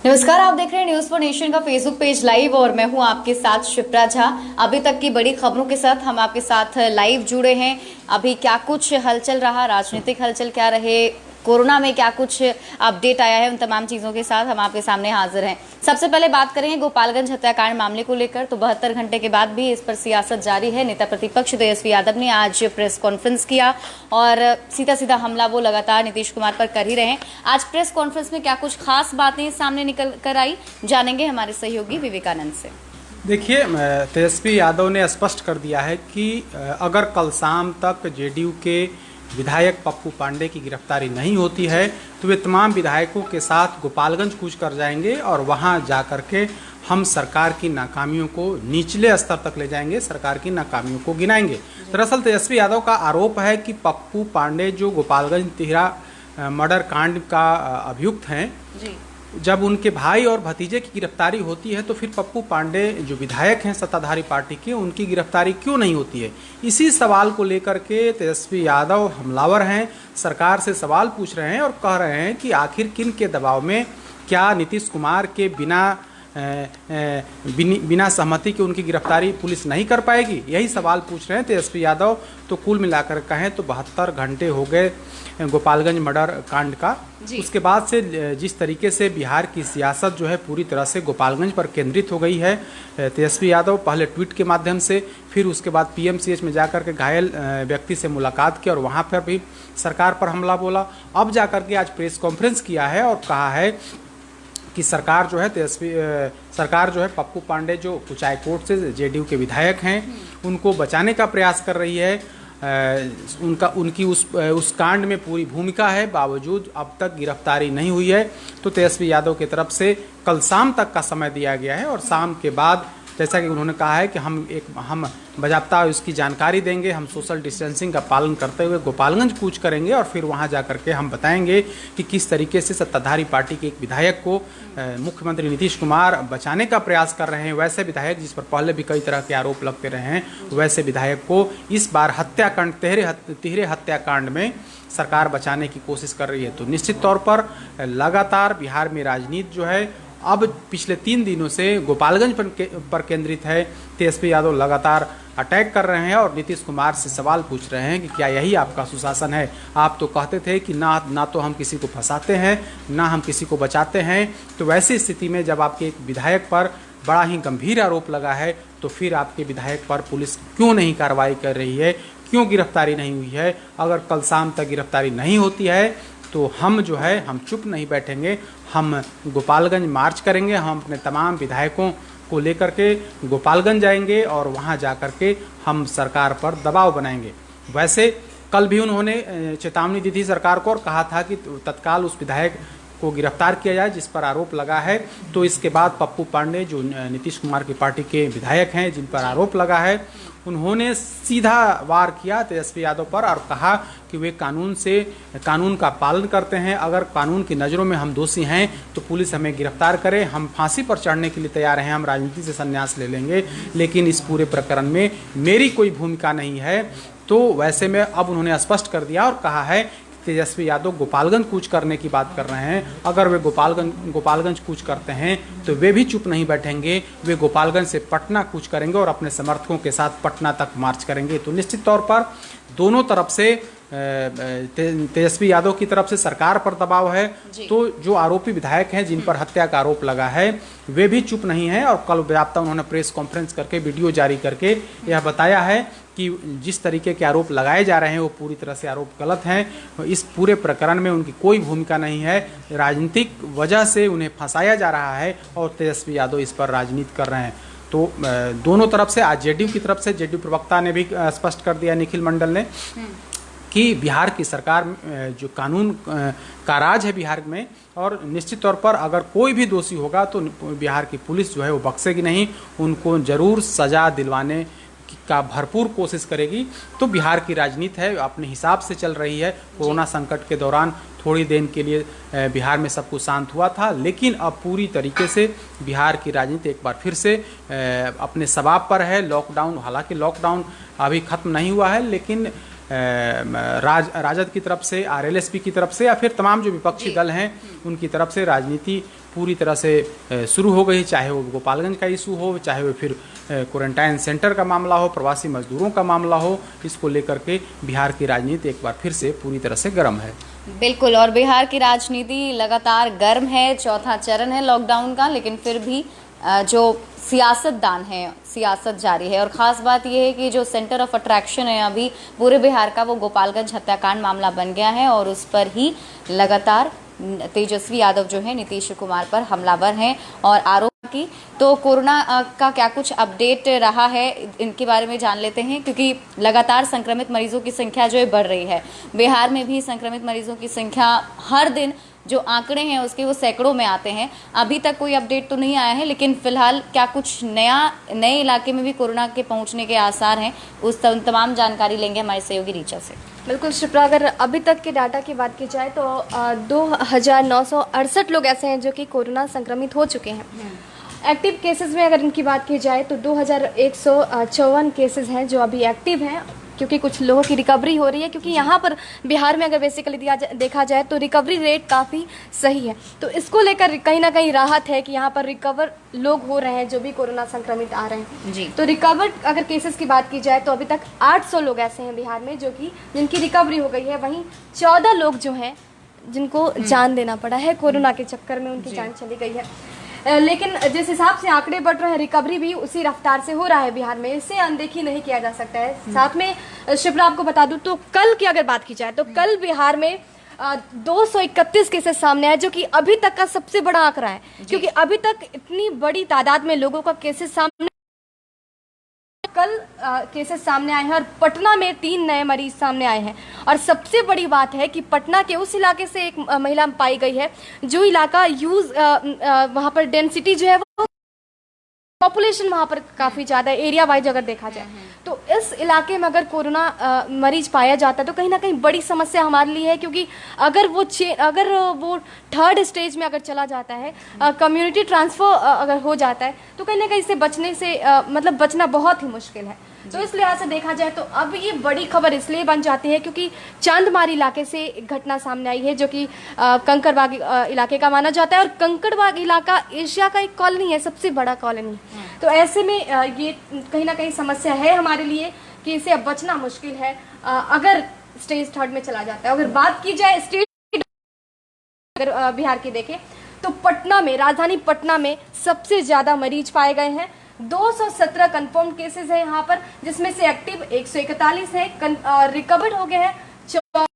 नमस्कार, आप देख रहे हैं न्यूज फॉर नेशन का फेसबुक पेज लाइव और मैं हूं आपके साथ शिप्रा झा। अभी तक की बड़ी खबरों के साथ हम आपके साथ लाइव जुड़े हैं। अभी क्या कुछ हलचल रहा, राजनीतिक हलचल क्या रहे, कोरोना में क्या कुछ अपडेट आया है, उन तमाम चीजों के साथ हम आपके सामने हाजिर हैं। सबसे पहले बात करेंगे गोपालगंज हत्याकांड मामले को लेकर, तो 72 घंटे के बाद भी इस पर सियासत जारी है। नेता प्रतिपक्ष तेजस्वी यादव ने आज प्रेस कॉन्फ्रेंस किया और सीधा सीधा हमला वो लगातार नीतीश कुमार पर कर ही रहे हैं। आज प्रेस कॉन्फ्रेंस में क्या कुछ खास बातें सामने निकल कर आई, जानेंगे हमारे सहयोगी विवेकानंद से। देखिए, तेजस्वी यादव ने स्पष्ट कर दिया है कि अगर कल शाम तक जेडीयू के विधायक पप्पू पांडे की गिरफ्तारी नहीं होती है तो वे तमाम विधायकों के साथ गोपालगंज कूच कर जाएंगे और वहां जाकर के हम सरकार की नाकामियों को निचले स्तर तक ले जाएंगे, सरकार की नाकामियों को गिनाएंगे। दरअसल तेजस्वी यादव का आरोप है कि पप्पू पांडे जो गोपालगंज तिहरा मर्डर कांड का अभियुक्त हैं, जब उनके भाई और भतीजे की गिरफ्तारी होती है तो फिर पप्पू पांडे जो विधायक हैं सत्ताधारी पार्टी के, उनकी गिरफ्तारी क्यों नहीं होती है। इसी सवाल को लेकर के तेजस्वी यादव हमलावर हैं, सरकार से सवाल पूछ रहे हैं और कह रहे हैं कि आखिर किन के दबाव में, क्या नीतीश कुमार के बिना सहमति के उनकी गिरफ्तारी पुलिस नहीं कर पाएगी, यही सवाल पूछ रहे हैं तेजस्वी यादव। तो कुल मिलाकर कहें तो 72 घंटे हो गए गोपालगंज मर्डर कांड का। उसके बाद से जिस तरीके से बिहार की सियासत जो है पूरी तरह से गोपालगंज पर केंद्रित हो गई है। तेजस्वी यादव पहले ट्वीट के माध्यम से, फिर उसके बाद पीएमसीएच में जाकर के घायल व्यक्ति से मुलाकात की और वहां पर भी सरकार पर हमला बोला। अब जाकर के आज प्रेस कॉन्फ्रेंस किया है और कहा है कि सरकार जो है पप्पू पांडे जो कुचाई कोर्ट से जेडीयू के विधायक हैं उनको बचाने का प्रयास कर रही है। उनकी उस कांड में पूरी भूमिका है, बावजूद अब तक गिरफ्तारी नहीं हुई है। तो तेजस्वी यादव की तरफ से कल शाम तक का समय दिया गया है और शाम के बाद जैसा कि उन्होंने कहा है कि हम बाज़ाब्ता इसकी जानकारी देंगे, हम सोशल डिस्टेंसिंग का पालन करते हुए गोपालगंज कूच करेंगे और फिर वहां जाकर के हम बताएंगे कि किस तरीके से सत्ताधारी पार्टी के एक विधायक को मुख्यमंत्री नीतीश कुमार बचाने का प्रयास कर रहे हैं। वैसे विधायक जिस पर पहले भी कई तरह के आरोप लगते रहे हैं, वैसे विधायक को इस बार हत्याकांड तिहरे हत्याकांड में सरकार बचाने की कोशिश कर रही है। तो निश्चित तौर पर लगातार बिहार में राजनीति जो है अब पिछले 3 दिनों से गोपालगंज पर केंद्रित है। तेजस्वी यादव लगातार अटैक कर रहे हैं और नीतीश कुमार से सवाल पूछ रहे हैं कि क्या यही आपका सुशासन है। आप तो कहते थे कि ना तो हम किसी को फंसाते हैं, ना हम किसी को बचाते हैं। तो वैसी स्थिति में जब आपके एक विधायक पर बड़ा ही गंभीर आरोप लगा है तो फिर आपके विधायक पर पुलिस क्यों नहीं कार्रवाई कर रही है, क्यों गिरफ्तारी नहीं हुई है। अगर कल शाम तक गिरफ्तारी नहीं होती है तो हम चुप नहीं बैठेंगे, हम गोपालगंज मार्च करेंगे, हम अपने तमाम विधायकों को लेकर के गोपालगंज जाएंगे और वहां जाकर के हम सरकार पर दबाव बनाएंगे। वैसे कल भी उन्होंने चेतावनी दी थी सरकार को और कहा था कि तत्काल उस विधायक को गिरफ्तार किया जाए जिस पर आरोप लगा है। तो इसके बाद पप्पू पांडे जो नीतीश कुमार की पार्टी के विधायक हैं जिन पर आरोप लगा है, उन्होंने सीधा वार किया तेजस्वी यादव पर और कहा कि वे कानून का पालन करते हैं। अगर कानून की नज़रों में हम दोषी हैं तो पुलिस हमें गिरफ्तार करे, हम फांसी पर चढ़ने के लिए तैयार हैं, हम राजनीति से संन्यास ले लेंगे, लेकिन इस पूरे प्रकरण में मेरी कोई भूमिका नहीं है। तो वैसे में अब उन्होंने स्पष्ट कर दिया और कहा है तेजस्वी यादव गोपालगंज कूच करने की बात कर रहे हैं। अगर वे गोपालगंज कूच करते हैं तो वे भी चुप नहीं बैठेंगे, वे गोपालगंज से पटना कूच करेंगे और अपने समर्थकों के साथ पटना तक मार्च करेंगे। तो निश्चित तौर पर दोनों तरफ से तेजस्वी यादव की तरफ से सरकार पर दबाव है, तो जो आरोपी विधायक हैं जिन पर हत्या का आरोप लगा है वे भी चुप नहीं हैं। और कल व्याप्ता उन्होंने प्रेस कॉन्फ्रेंस करके वीडियो जारी करके यह बताया है कि जिस तरीके के आरोप लगाए जा रहे हैं वो पूरी तरह से आरोप गलत हैं। इस पूरे प्रकरण में उनकी कोई भूमिका नहीं है, राजनीतिक वजह से उन्हें फंसाया जा रहा है और तेजस्वी यादव इस पर राजनीति कर रहे हैं। तो दोनों तरफ से आज जेडीयू की तरफ से जेडीयू प्रवक्ता ने भी स्पष्ट कर दिया, निखिल मंडल ने, कि बिहार की सरकार जो कानून का राज है बिहार में, और निश्चित तौर पर अगर कोई भी दोषी होगा तो बिहार की पुलिस जो है वो बख्शेगी नहीं, उनको जरूर सजा दिलवाने का भरपूर कोशिश करेगी। तो बिहार की राजनीति है अपने हिसाब से चल रही है। कोरोना संकट के दौरान थोड़ी देर के लिए बिहार में सब कुछ शांत हुआ था, लेकिन अब पूरी तरीके से बिहार की राजनीति एक बार फिर से अपने सबाब पर है। लॉकडाउन, हालांकि लॉकडाउन अभी खत्म नहीं हुआ है, लेकिन राजद की तरफ से, आरएलएसपी की तरफ से या फिर तमाम जो विपक्षी दल हैं उनकी तरफ से राजनीति पूरी तरह से शुरू हो गई, चाहे वो गोपालगंज का इशू हो, चाहे वो फिर क्वारंटाइन सेंटर का मामला हो, प्रवासी मजदूरों का मामला हो। इसको लेकर के बिहार की राजनीति एक बार फिर से पूरी तरह से गर्म है। बिल्कुल, और बिहार की राजनीति लगातार गर्म है, चौथा चरण है लॉकडाउन का, लेकिन फिर भी जो सियासतदान है, सियासत जारी है। और ख़ास बात यह है कि जो सेंटर ऑफ अट्रैक्शन है अभी पूरे बिहार का, वो गोपालगंज हत्याकांड मामला बन गया है और उस पर ही लगातार तेजस्वी यादव जो है नीतीश कुमार पर हमलावर हैं और आरोप की। तो कोरोना का क्या कुछ अपडेट रहा है, इनके बारे में जान लेते हैं, क्योंकि लगातार संक्रमित मरीजों की संख्या जो है बढ़ रही है। बिहार में भी संक्रमित मरीजों की संख्या हर दिन जो आंकड़े हैं उसके वो सैकड़ों में आते हैं। अभी तक कोई अपडेट तो नहीं आया है, लेकिन फिलहाल क्या कुछ नए इलाके में भी कोरोना के पहुंचने के आसार हैं, उस तमाम जानकारी लेंगे हमारे सहयोगी रीचा से। बिल्कुल शिप्रा, अगर अभी तक के डाटा की बात की जाए तो 2968 लोग ऐसे हैं जो कि कोरोना संक्रमित हो चुके हैं। एक्टिव केसेस में अगर इनकी बात की जाए तो 2154 केसेस हैं जो अभी एक्टिव हैं, क्योंकि कुछ लोगों की रिकवरी हो रही है। क्योंकि यहाँ पर बिहार में अगर बेसिकली देखा जाए तो रिकवरी रेट काफ़ी सही है, तो इसको लेकर कहीं ना कहीं राहत है कि यहाँ पर रिकवर लोग हो रहे हैं जो भी कोरोना संक्रमित आ रहे हैं जी। तो रिकवर अगर केसेस की बात की जाए तो अभी तक 800 लोग ऐसे हैं बिहार में जो कि जिनकी रिकवरी हो गई है। वहीं 14 लोग जो हैं जिनको जान देना पड़ा है, कोरोना के चक्कर में उनकी जान चली गई है। लेकिन जिस हिसाब से आंकड़े बढ़ रहे हैं, रिकवरी भी उसी रफ्तार से हो रहा है बिहार में, इससे अनदेखी नहीं किया जा सकता है। साथ में शिप्रा आपको बता दूं तो कल की अगर बात की जाए तो कल बिहार में 231 केसेस सामने आए, जो कि अभी तक का सबसे बड़ा आंकड़ा है, क्योंकि अभी तक इतनी बड़ी तादाद में लोगों का केसेस सामने कल केसेस सामने आए हैं। और पटना में 3 नए मरीज सामने आए हैं। और सबसे बड़ी बात है कि पटना के उस इलाके से एक महिला पाई गई है जो इलाका वहां पर डेंसिटी जो है वो पॉपुलेशन वहां पर काफी ज्यादा है एरिया वाइज अगर देखा जाए। तो इस इलाके में अगर कोरोना मरीज पाया जाता है तो कहीं ना कहीं बड़ी समस्या हमारे लिए है, क्योंकि अगर वो 3rd स्टेज में अगर चला जाता है, कम्युनिटी ट्रांसफर अगर हो जाता है, तो कहीं ना कहीं इससे बचने से मतलब बचना बहुत ही मुश्किल है। तो इस लिहाज से देखा जाए तो अब ये बड़ी खबर इसलिए बन जाती है क्योंकि चांदमारी इलाके से एक घटना सामने आई है जो कि कंकड़बाग इलाके का माना जाता है। और कंकड़बाग इलाका एशिया का एक कॉलोनी है, सबसे बड़ा कॉलोनी। तो ऐसे में ये कहीं ना कहीं समस्या है हमारे लिए कि इसे अब बचना मुश्किल है अगर स्टेज 3rd में चला जाता है। अगर बात की जाए स्टेज अगर बिहार की देखें तो पटना में, राजधानी पटना में सबसे ज्यादा मरीज पाए गए हैं। 217 कंफर्म केसेस है यहाँ पर, जिसमें से एक्टिव 141 है, रिकवर्ड हो गए हैं 4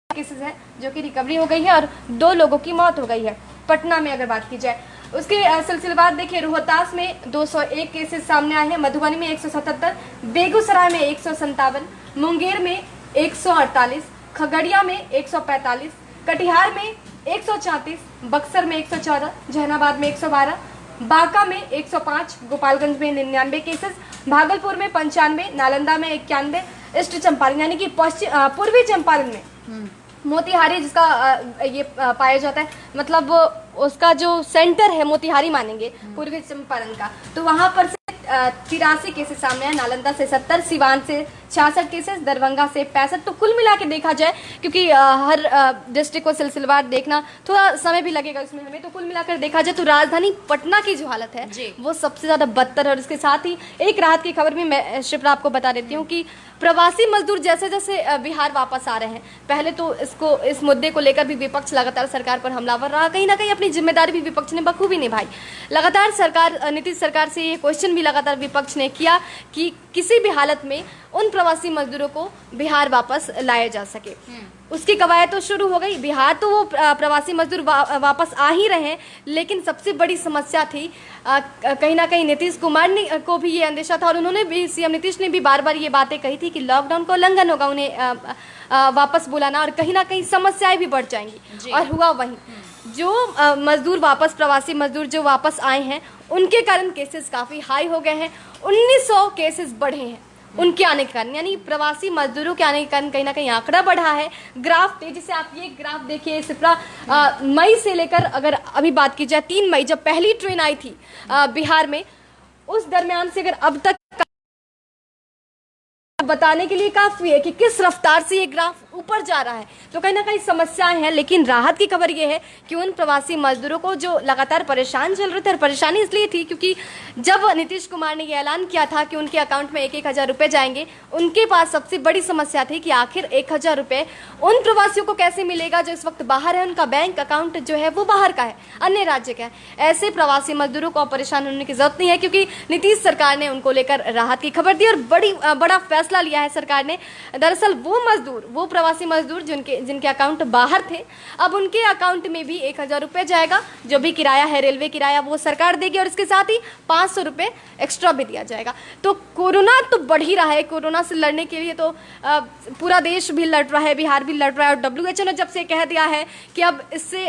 केसेस है जो कि रिकवरी हो गई है और 2 लोगों की मौत हो गई है पटना में अगर बात की जाए। उसके सिलसिलेवार देखिए, रोहतास में 201 केसेस सामने आए हैं, मधुबनी में 177, बेगूसराय में 157, मुंगेर में 148, खगड़िया में 145, कटिहार में 134, बक्सर में 114, जहानाबाद में 112, बांका में 105, गोपालगंज में 99 केसेस, भागलपुर में 95, नालंदा में 91, ईस्ट चंपारण यानी कि पूर्वी चंपारण में मोतिहारी जिसका ये पाया जाता है, मतलब उसका जो सेंटर है मोतिहारी मानेंगे पूर्वी चंपारण का, तो वहां पर से 83 केसेस सामने आए, नालंदा से 70, सिवान से 66 केसेस, दरभंगा से 65। तो कुल मिला के देखा जाए, क्योंकि हर डिस्ट्रिक्ट को सिलसिलेवार देखना थोड़ा समय भी लगेगा इसमें हमें, तो कुल मिलाकर देखा जाए तो राजधानी पटना की जो हालत है वो सबसे ज्यादा बदतर है। और इसके साथ ही एक राहत की खबर भी मैं शिप्रा आपको बता देती हूँ कि प्रवासी मजदूर जैसे जैसे बिहार वापस आ रहे हैं, पहले तो इस मुद्दे को लेकर भी विपक्ष लगातार सरकार पर हमलावर रहा, कहीं ना कहीं अपनी जिम्मेदारी भी विपक्ष ने बखूबी निभाई। लगातार नीतीश सरकार से ये क्वेश्चन भी लगातार विपक्ष ने किया कि किसी भी हालत में उन प्रवासी मजदूरों को बिहार वापस लाया जा सके। उसकी कवायद तो शुरू हो गई, बिहार तो वो प्रवासी मजदूर वापस आ ही रहे हैं, लेकिन सबसे बड़ी समस्या थी कहीं ना कहीं नीतीश कुमार को भी ये अंदेशा था और उन्होंने भी, सीएम नीतीश ने भी बार बार ये बातें कही थी कि लॉकडाउन का उल्लंघन होगा उन्हें वापस बुलाना और कहीं ना कहीं समस्याएं भी बढ़ जाएंगी। और हुआ वही, जो मजदूर वापस, प्रवासी मजदूर जो वापस आए हैं उनके कारण केसेस काफ़ी हाई हो गए हैं, 1900 केसेस बढ़े हैं उनके आने के कारण, यानी प्रवासी मजदूरों के आने के कारण कहीं ना कहीं आंकड़ा बढ़ा है। ग्राफ तेजी से, आप ये ग्राफ देखिए सिप्रा, मई से लेकर अगर अभी बात की जाए 3 मई जब पहली ट्रेन आई थी बिहार में, उस दरमियान से अगर अब तक बताने के लिए काफ़ी है कि किस रफ्तार से ये ग्राफ ऊपर जा रहा है। तो कहीं ना कहीं समस्याएं हैं, लेकिन राहत की खबर ये है कि उन प्रवासी मजदूरों को जो लगातार परेशान चल रहे थे, और परेशानी इसलिए थी क्योंकि जब नीतीश कुमार ने ये ऐलान किया था कि उनके अकाउंट में 1,000 रुपये जाएंगे, उनके पास सबसे बड़ी समस्या थी कि आखिर 1,000 रुपये उन प्रवासियों को कैसे मिलेगा जो इस वक्त बाहर है, उनका बैंक अकाउंट जो है वो बाहर का है, अन्य राज्य का है। ऐसे प्रवासी मजदूरों को परेशान होने की जरूरत नहीं है, क्योंकि नीतीश सरकार ने उनको लेकर राहत की खबर दी और बड़ा फैसला लिया है सरकार ने। दरअसल वो प्रवासी मजदूर जिनके अकाउंट बाहर थे, अब उनके अकाउंट में भी 1,000 रुपये जाएगा। जो भी किराया है, रेलवे किराया, वो सरकार देगी, और इसके साथ ही 500 रुपये एक्स्ट्रा भी दिया जाएगा। तो कोरोना तो बढ़ ही रहा है, कोरोना से लड़ने के लिए तो पूरा देश भी लड़ रहा है, बिहार भी लड़ रहा है, और WHO ने जब से कह दिया है कि अब इससे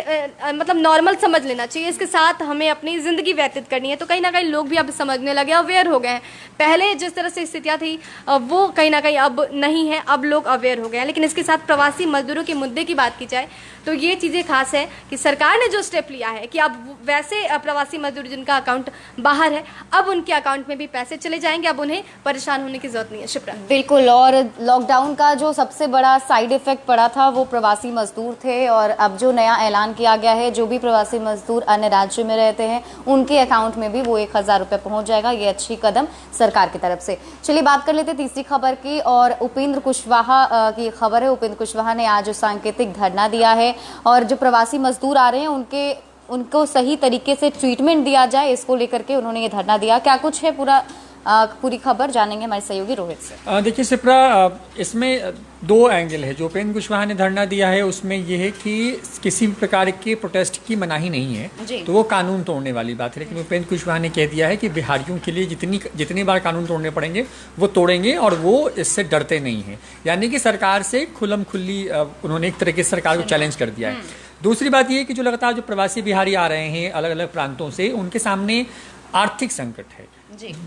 मतलब नॉर्मल समझ लेना चाहिए, इसके साथ हमें अपनी ज़िंदगी व्यतीत करनी है, तो कहीं ना कहीं लोग भी अब समझने लगे, अवेयर हो गए हैं। पहले जिस तरह से स्थितियाँ थी वो कहीं ना कहीं अब नहीं है, अब लोग अवेयर हो गए हैं। लेकिन इसके साथ प्रवासी मजदूरों के मुद्दे की बात की जाए तो ये चीज़ें खास है कि सरकार ने जो स्टेप लिया है कि अब वैसे प्रवासी मजदूर जिनका अकाउंट बाहर है, अब उनके अकाउंट में भी पैसे चले जाएंगे, अब उन्हें परेशान होने की जरूरत नहीं है। शिप्रा, बिल्कुल। और लॉकडाउन का जो सबसे बड़ा साइड इफेक्ट पड़ा था वो प्रवासी मजदूर थे, और अब जो नया ऐलान किया गया है, जो भी प्रवासी मजदूर अन्य राज्य में रहते हैं उनके अकाउंट में भी वो 1,000 रुपये पहुंच जाएगा। ये अच्छी कदम सरकार की तरफ से। चलिए बात कर लेते हैं तीसरी खबर की, और उपेंद्र कुशवाहा की खबर है। उपेंद्र कुशवाहा ने आज सांकेतिक धरना दिया है, और जो प्रवासी मजदूर आ रहे हैं उनको सही तरीके से ट्रीटमेंट दिया जाए, इसको लेकर के उन्होंने ये धरना दिया। क्या कुछ है पूरी खबर जानेंगे हमारे सहयोगी रोहित से। देखिए सिप्रा, इसमें दो एंगल है। जो उपेंद्र कुशवाहा ने धरना दिया है उसमें यह है कि किसी भी प्रकार के प्रोटेस्ट की मनाही नहीं है, तो वो कानून तोड़ने वाली बात है। लेकिन उपेंद्र कुशवाहा ने कह दिया है कि बिहारियों के लिए जितनी बार कानून तोड़ने पड़ेंगे वो तोड़ेंगे, और वो इससे डरते नहीं हैं। यानी कि सरकार से खुल्लम खुल्ली उन्होंने एक तरीके से सरकार को चैलेंज कर दिया है। दूसरी बात यह कि जो लगातार जो प्रवासी बिहारी आ रहे हैं अलग अलग प्रांतों से, उनके सामने आर्थिक संकट है।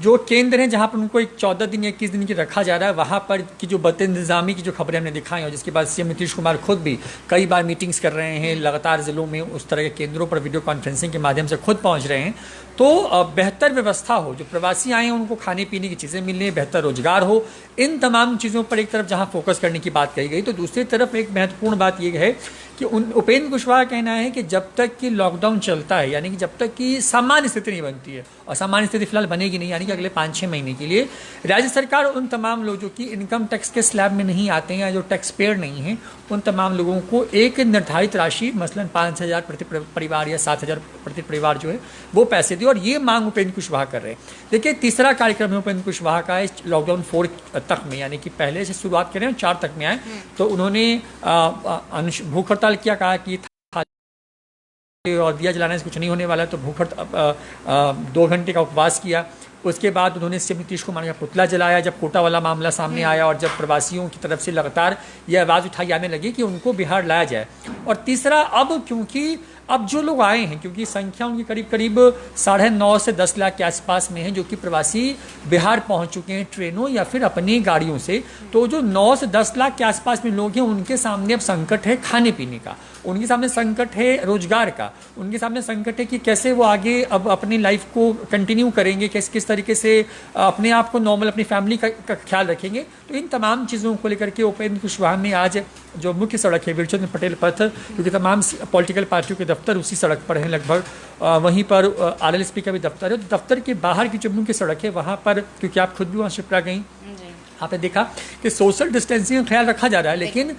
जो केंद्र है जहां पर उनको एक 14 दिन या 21 दिन की रखा जा रहा है, वहां पर की जो बदइंतजामी की जो खबरें हमने दिखाई और जिसके बाद सीएम नीतीश कुमार खुद भी कई बार मीटिंग्स कर रहे हैं, लगातार जिलों में उस तरह के केंद्रों पर वीडियो कॉन्फ्रेंसिंग के माध्यम से खुद पहुंच रहे हैं, तो बेहतर व्यवस्था हो, जो प्रवासी आए हैं उनको खाने पीने की चीज़ें मिलने, बेहतर रोजगार हो, इन तमाम चीज़ों पर एक तरफ जहां फोकस करने की बात कही गई, तो दूसरी तरफ एक महत्वपूर्ण बात यह है कि उपेंद्र कुशवाहा का कहना है कि जब तक कि लॉकडाउन चलता है, यानी कि जब तक कि सामान्य स्थिति नहीं बनती है, और सामान्य स्थिति फिलहाल बनेगी नहीं, यानी कि अगले 5-6 महीने के लिए राज्य सरकार उन तमाम लोगों जो कि इनकम टैक्स के स्लैब में नहीं आते हैं या जो टैक्स पेयर नहीं हैं, उन तमाम लोगों को एक निर्धारित राशि मसलन 5,000 प्रति परिवार या 7,000 प्रति परिवार जो है वो पैसे दिए, और ये मांग उपेंद्र कुशवाहा कर रहे हैं। देखिए तीसरा कार्यक्रम है उपेंद्र कुशवाहा का इस लॉकडाउन 4 तक में, यानी कि पहले से शुरुआत करें 4 तक में आए, तो उन्होंने भूख हड़ताल किया, कहा कि और दिया जलाने से कुछ नहीं होने वाला है, तो भूख 2 घंटे का उपवास किया। उसके बाद उन्होंने सीएम नीतीश कुमार का पुतला जलाया जब कोटा वाला मामला सामने आया, और जब प्रवासियों की तरफ से लगातार ये आवाज़ उठाई जाने लगी कि उनको बिहार लाया जाए। और तीसरा, अब क्योंकि अब जो लोग आए हैं, क्योंकि संख्या उनकी करीब 9.5 से 10 लाख के आसपास में है जो कि प्रवासी बिहार पहुंच चुके हैं ट्रेनों या फिर अपनी गाड़ियों से, तो जो 9 से 10 लाख के आसपास में लोग हैं उनके सामने अब संकट है खाने पीने का, उनके सामने संकट है रोजगार का, उनके सामने संकट है कि कैसे वो आगे अब अपनी लाइफ को कंटिन्यू करेंगे, किस तरीके से अपने आप को नॉर्मल अपनी फैमिली का ख्याल रखेंगे। तो इन तमाम चीज़ों को लेकर के उपेंद्र कुशवाहा ने आज जो मुख्य सड़क है वीरचंद्र पटेल पथ, क्योंकि तमाम पॉलिटिकल पार्टियों के दफ्तर उसी सड़क पर हैं लगभग, वहीं पर RLSP का भी दफ्तर है, तो दफ्तर के बाहर की जो मुख्य सड़क है वहाँ पर, क्योंकि आप खुद भी वहाँ शिप्रा गई, आपने देखा कि सोशल डिस्टेंसिंग का ख्याल रखा जा रहा है, लेकिन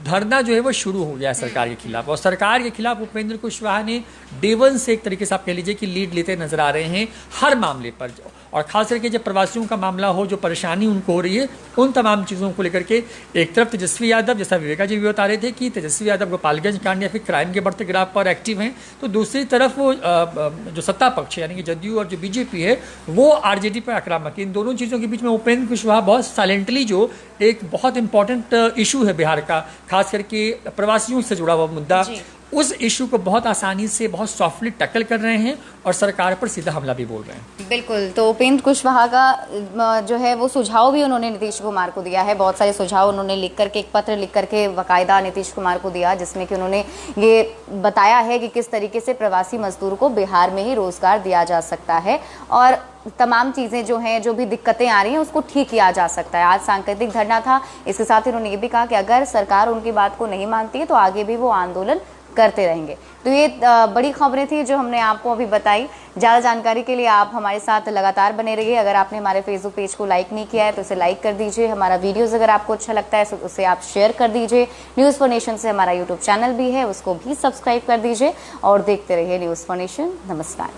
धरना जो है वो शुरू हो गया है सरकार के खिलाफ, और सरकार के खिलाफ उपेंद्र कुशवाहा ने डे 1 से एक तरीके से आप कह लीजिए कि लीड लेते नजर आ रहे हैं हर मामले पर, और खास करके जब प्रवासियों का मामला हो, जो परेशानी उनको हो रही है, उन तमाम चीज़ों को लेकर के एक तरफ तेजस्वी यादव, जैसा विवेका जी भी बता रहे थे कि तेजस्वी यादव गोपालगंज कांड या फिर क्राइम के बढ़ते ग्राफ पर एक्टिव हैं, तो दूसरी तरफ वो जो सत्ता पक्ष है यानी कि जदयू और जो बीजेपी है वो RJD पर आक्रामक है। इन दोनों चीज़ों के बीच में उपेंद्र कुशवाहा बहुत साइलेंटली, जो एक बहुत इंपॉर्टेंट इशू है बिहार का, खास करके प्रवासियों से जुड़ा हुआ मुद्दा, उस इशू को बहुत आसानी से, बहुत सॉफ्टली टैकल कर रहे हैं और सरकार पर सीधा हमला भी बोल रहे हैं। बिल्कुल, तो उपेंद्र कुशवाहा का जो है वो सुझाव भी उन्होंने नीतीश कुमार को दिया है। बहुत सारे सुझाव उन्होंने लिख करके, एक पत्र लिख करके बाकायदा नीतीश कुमार को दिया, जिसमें कि उन्होंने ये बताया है कि किस तरीके से प्रवासी मजदूर को बिहार में ही रोजगार दिया जा सकता है और तमाम चीज़ें जो हैं, जो भी दिक्कतें आ रही हैं उसको ठीक किया जा सकता है। आज सांकेतिक धरना था। इसके साथ ही उन्होंने ये भी कहा कि अगर सरकार उनकी बात को नहीं मानती है तो आगे भी वो आंदोलन करते रहेंगे। तो ये बड़ी खबरें थी जो हमने आपको अभी बताई। ज़्यादा जानकारी के लिए आप हमारे साथ लगातार बने रहिए। अगर आपने हमारे फेसबुक पेज को लाइक नहीं किया है तो इसे लाइक कर दीजिए। हमारा वीडियोस अगर आपको अच्छा लगता है तो उसे आप शेयर कर दीजिए। न्यूज़ फॉर नेशन से हमारा यूट्यूब चैनल भी है, उसको भी सब्सक्राइब कर दीजिए और देखते रहिए न्यूज़ फॉर नेशन। नमस्कार।